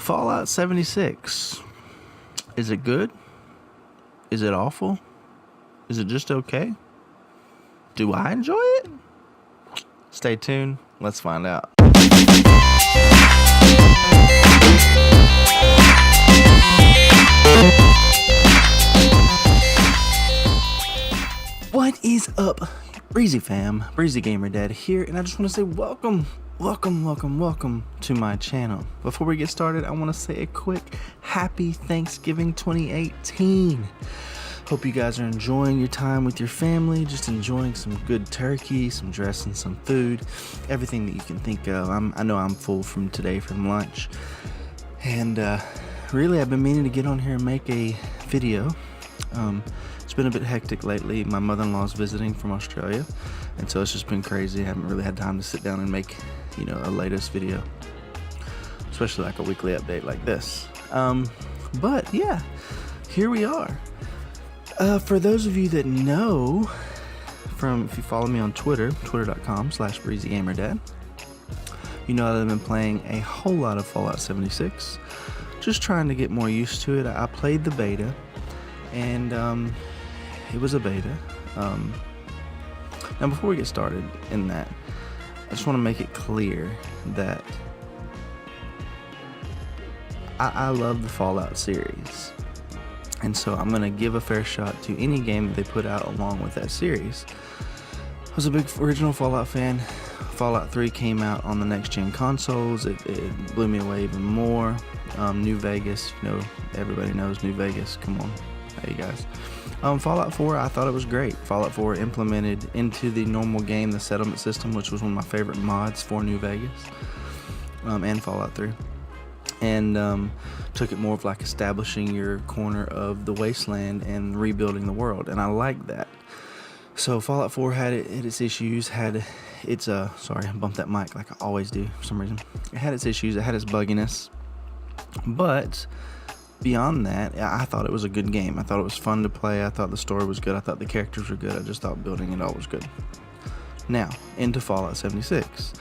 Fallout 76. Is it good? Is it awful? Is it just okay? Do I enjoy it? Stay tuned. Let's find out. What is up, Breezy fam? Breezy Gamer Dad here, and I just want to say welcome to my channel. Before we get started, I want to say a quick happy Thanksgiving 2018. Hope you guys are enjoying your time with your family, just enjoying some good turkey, some dressing, some food, everything that you can think of. I know I'm full from today from lunch, and really I've been meaning to get on here and make a video. It's been a bit hectic lately. My mother-in-law's visiting from Australia, and so it's just been crazy. I haven't really had time to sit down and make, a latest video, especially like a weekly update like this. But yeah, here we are. For those of you that know, if you follow me on Twitter, twitter.com/BreezyGamerDad, you know that I've been playing a whole lot of Fallout 76, just trying to get more used to it. I played the beta, and it was a beta. Now before we get started in that, I just want to make it clear that I love the Fallout series, and so I'm going to give a fair shot to any game that they put out along with that series. I was a big original Fallout fan. Fallout 3 came out on the next-gen consoles. It blew me away even more. New Vegas, everybody knows New Vegas. Come on. Hey guys. Fallout 4, I thought it was great. Fallout 4 implemented into the normal game the settlement system, which was one of my favorite mods for New Vegas, and Fallout 3. And took it more of like establishing your corner of the wasteland and rebuilding the world, and I like that. So Fallout 4 had its issues, sorry, I bumped that mic like I always do for some reason. It had its issues, it had its bugginess, but beyond that, I thought it was a good game. I thought it was fun to play. I thought the story was good. I thought the characters were good. I just thought building it all was good. Now, into Fallout 76.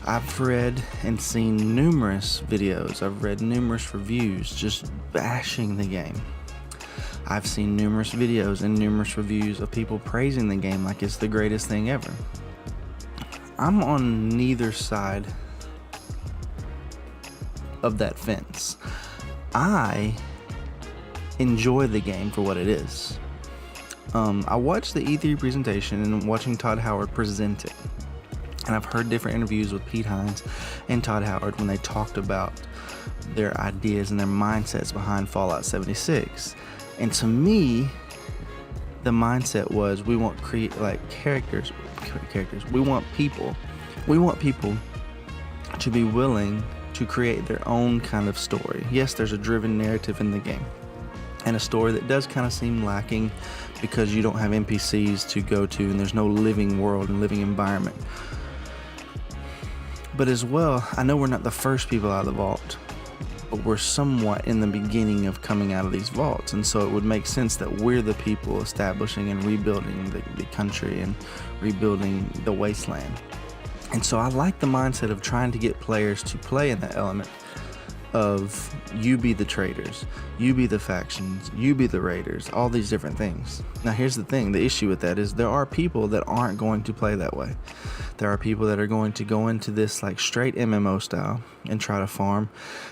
I've read and seen numerous videos. I've read numerous reviews just bashing the game. I've seen numerous videos and numerous reviews of people praising the game like it's the greatest thing ever. I'm on neither side of that fence. I enjoy the game for what it is. I watched the E3 presentation and watching Todd Howard present it. And I've heard different interviews with Pete Hines and Todd Howard when they talked about their ideas and their mindsets behind Fallout 76. And to me, the mindset was we want characters. We want people to be willing to create their own kind of story. Yes, there's a driven narrative in the game, and a story that does kind of seem lacking because you don't have NPCs to go to and there's no living world and living environment. But as well, I know we're not the first people out of the vault, but we're somewhat in the beginning of coming out of these vaults, and so it would make sense that we're the people establishing and rebuilding the country and rebuilding the wasteland. And so I like the mindset of trying to get players to play in that element of you be the traitors, you be the factions, you be the raiders, all these different things. Now here's the thing, the issue with that is there are people that aren't going to play that way. There are people that are going to go into this like straight MMO style and try to farm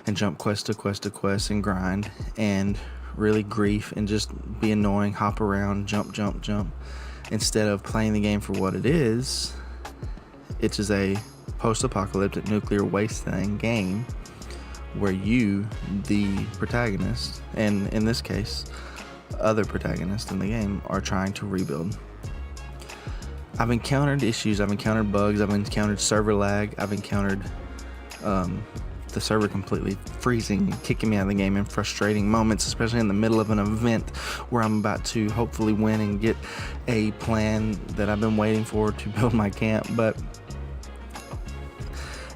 and jump quest to quest to quest and grind and really grief and just be annoying, hop around, jump, instead of playing the game for what it is. It is a post-apocalyptic nuclear wasteland game where you, the protagonist, and in this case, other protagonists in the game, are trying to rebuild. I've encountered issues, I've encountered bugs, I've encountered server lag, I've encountered the server completely freezing, kicking me out of the game in frustrating moments, especially in the middle of an event where I'm about to hopefully win and get a plan that I've been waiting for to build my camp. But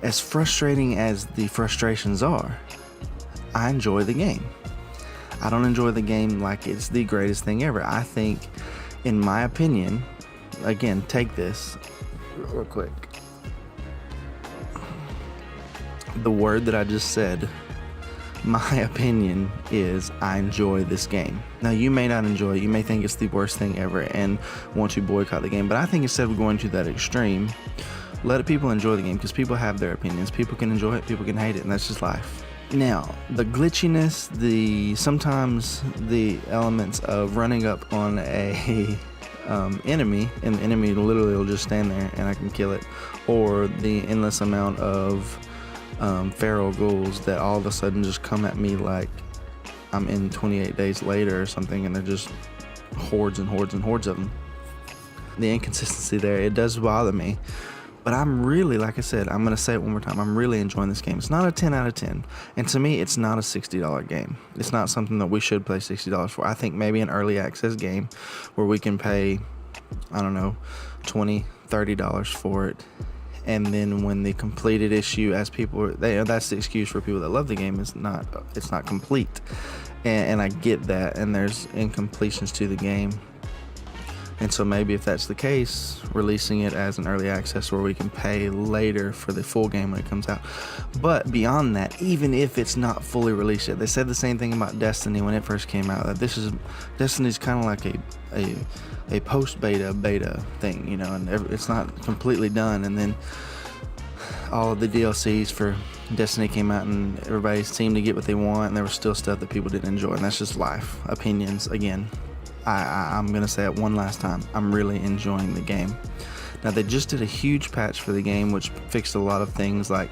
as frustrating as the frustrations are, I enjoy the game. I don't enjoy the game like it's the greatest thing ever. I think, in my opinion, again, take this real quick. The word that I just said my opinion is I enjoy this game. Now, you may not enjoy it. You may think it's the worst thing ever and want to boycott the game. But I think instead of going to that extreme, let people enjoy the game, because people have their opinions. People can enjoy it, people can hate it, and that's just life. Now, the glitchiness, sometimes the elements of running up on a enemy, and the enemy literally will just stand there and I can kill it, or the endless amount of feral ghouls that all of a sudden just come at me like I'm in 28 Days Later or something, and they're just hordes and hordes and hordes of them. The inconsistency there, it does bother me. But I'm really, like I said, I'm going to say it one more time, I'm really enjoying this game. It's not a 10 out of 10. And to me, it's not a $60 game. It's not something that we should pay $60 for. I think maybe an early access game where we can pay, I don't know, $20, $30 for it. And then when the completed issue, as people, that's the excuse for people that love the game, it's not complete. And I get that. And there's incompletions to the game. And so maybe if that's the case, releasing it as an early access where we can pay later for the full game when it comes out. But beyond that, even if it's not fully released yet, they said the same thing about Destiny when it first came out, that Destiny's kind of like a post-beta thing, you know, and it's not completely done. And then all of the DLCs for Destiny came out and everybody seemed to get what they want, and there was still stuff that people didn't enjoy, and that's just life. Opinions, again. I'm going to say it one last time. I'm really enjoying the game. Now, they just did a huge patch for the game, which fixed a lot of things. Like,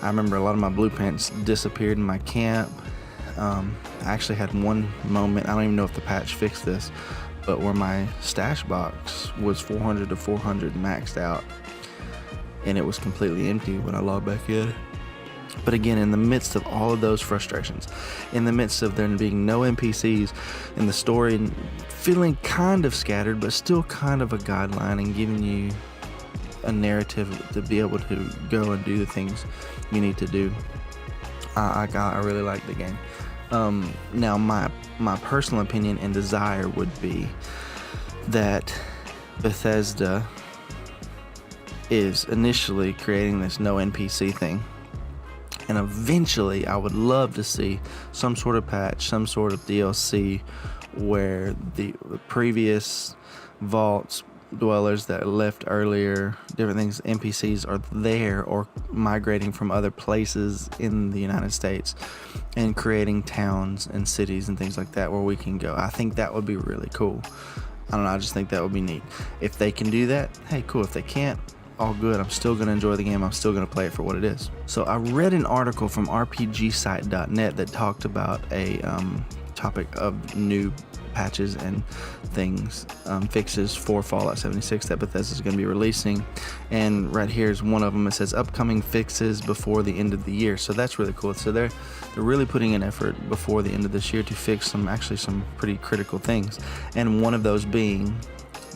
I remember a lot of my blue pants disappeared in my camp. I actually had one moment, I don't even know if the patch fixed this, but where my stash box was 400 to 400 maxed out, and it was completely empty when I logged back in. But again, in the midst of all of those frustrations, in the midst of there being no NPCs in the story, feeling kind of scattered, but still kind of a guideline and giving you a narrative to be able to go and do the things you need to do, I really like the game. Now, my personal opinion and desire would be that Bethesda is initially creating this no NPC thing. And eventually, I would love to see some sort of patch, some sort of DLC where the previous vaults dwellers that left earlier, different things, NPCs are there or migrating from other places in the United States and creating towns and cities and things like that where we can go. I think that would be really cool. I don't know, I just think that would be neat. If they can do that, hey, cool. If they can't, all good. I'm still going to enjoy the game. I'm still going to play it for what it is. So I read an article from rpgsite.net that talked about a topic of new patches and things, fixes for Fallout 76 that Bethesda is going to be releasing. And right here is one of them. It says upcoming fixes before the end of the year. So that's really cool. So they're really putting an effort before the end of this year to fix some pretty critical things. And one of those being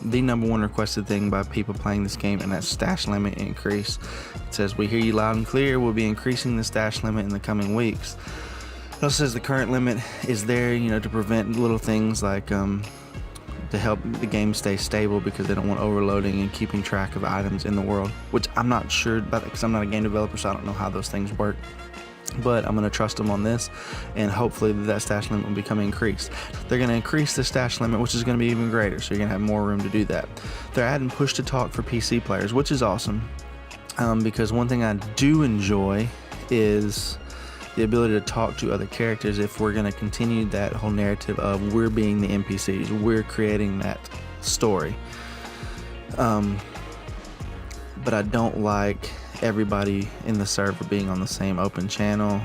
the number one requested thing by people playing this game, and that's stash limit increase. It says, we hear you loud and clear. We'll be increasing the stash limit in the coming weeks. It also says the current limit is there, to prevent little things like to help the game stay stable, because they don't want overloading and keeping track of items in the world, which I'm not sure about, because I'm not a game developer, so I don't know how those things work. But I'm going to trust them on this, and hopefully that stash limit will become increased. They're going to increase the stash limit, which is going to be even greater, so you're going to have more room to do that. They're adding push to talk for PC players, which is awesome, because one thing I do enjoy is the ability to talk to other characters if we're going to continue that whole narrative of we're being the NPCs, we're creating that story. But I don't like everybody in the server being on the same open channel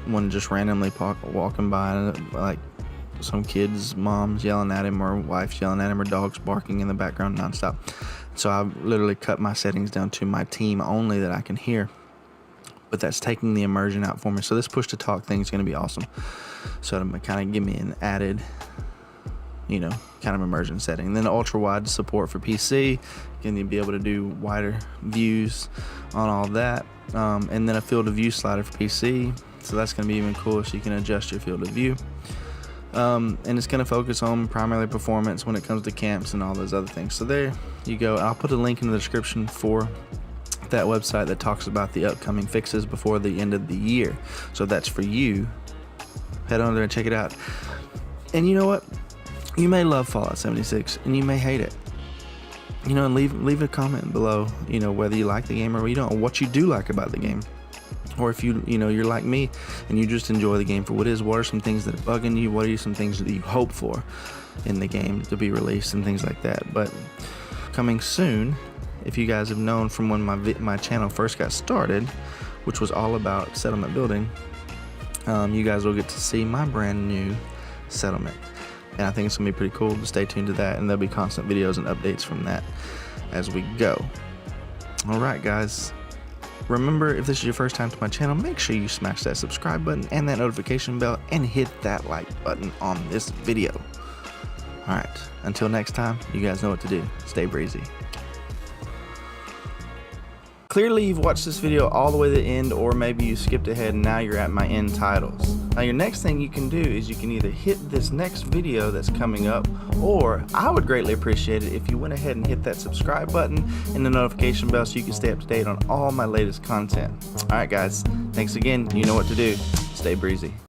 when just randomly walking by, like some kids' moms yelling at him or wives yelling at him or dogs barking in the background nonstop. So I literally cut my settings down to my team only that I can hear, but that's taking the immersion out for me. So this push to talk thing is going to be awesome. So it'll kind of give me an added kind of immersion setting. And then ultra wide support for PC, and you'll be able to do wider views on all that, and then a field of view slider for PC, so that's going to be even cool, so you can adjust your field of view, and it's going to focus on primarily performance when it comes to camps and all those other things. So there you go. I'll put a link in the description for that website that talks about the upcoming fixes before the end of the year. So that's for you. Head on there and check it out. And you know what? You may love Fallout 76 and you may hate it. You know, and leave a comment below, you know, whether you like the game or you don't, or what you do like about the game. Or if you're like me and you just enjoy the game for what it is, what are some things that are bugging you? What are some things that you hope for in the game to be released and things like that? But coming soon, if you guys have known from when my channel first got started, which was all about settlement building, you guys will get to see my brand new settlement. And I think it's gonna be pretty cool. To stay tuned to that, and there'll be constant videos and updates from that as we go. All right, guys. Remember, if this is your first time to my channel, make sure you smash that subscribe button and that notification bell and hit that like button on this video. All right, until next time, you guys know what to do. Stay breezy. Clearly you've watched this video all the way to the end, or maybe you skipped ahead and now you're at my end titles. Now your next thing you can do is you can either hit this next video that's coming up, or I would greatly appreciate it if you went ahead and hit that subscribe button and the notification bell so you can stay up to date on all my latest content. Alright guys, thanks again. You know what to do. Stay breezy.